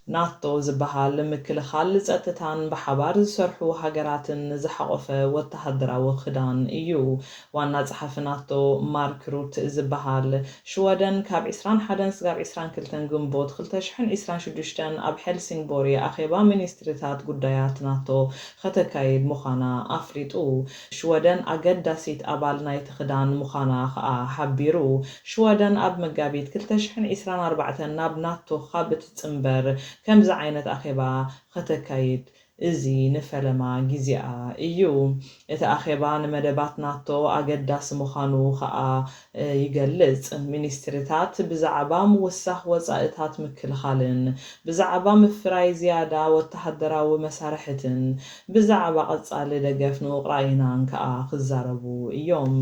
ናቶ ዝበሃል ምክልኻል ጸጥታን ብሓባር ዝሰርሑ ሃገራትን ዝሓቆፈ ወተሃደራዊ ክዳን እዩ። ዋና ጸሓፊ ናቶ ማርክ ሩት ዝበሃል ሽወደን ካብ 21-22 ግንቦት 2026 ኣብ ሄልሲንግቦሪ ኣኼባ ሚኒስትሪታት ጉዳያት ናቶ ከተካይድ ምዃና ኣፍሊጡ። ሽወደን ኣገዳሲት ኣባል ናይቲ ክዳን ምዃና ከዓ ሓቢሩ። ሽወደን ኣብ መጋቢት 2024 ናብ ናቶ ካብ እትጽምበር ከምዚ ዓይነት ኣኼባ ከተካይድ እዚ ንፈለማ ጊዜኣ እዩ። እቲ ኣኼባ ንመደባት ናቶ ኣገዳሲ ምዃኑ ከዓ ይገልጽ። ሚኒስትሪታት ብዛዕባ ምውሳኽ ወጻኢታት ምክልኻልን ብዛዕባ ምፍራይ ዝያዳ ወተሃደራዊ መሳርሕትን ብዛዕባ ቀጻሊ ደገፍ ንኡክራይናን ከዓ ክዛረቡ እዮም።